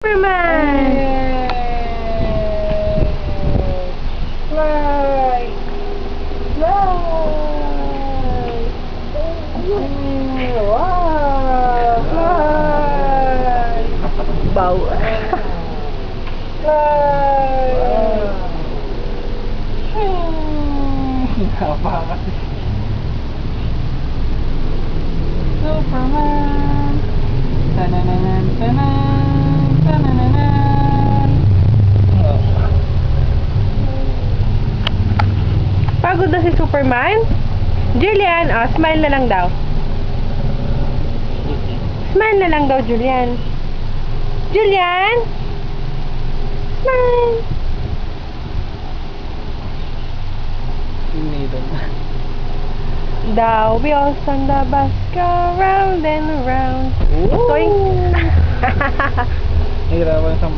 Superman! Fly! Fly! Wow! Fly! Bow. Fly! Napaka Superman! Tananan, tanan, tanananan. Pagod na si Superman? Julian, smile na lang daw. Smile na lang daw, Julian. Julian? Smile. Sinidon. The wheels on the bus go round and round. Toing. Hirapan sa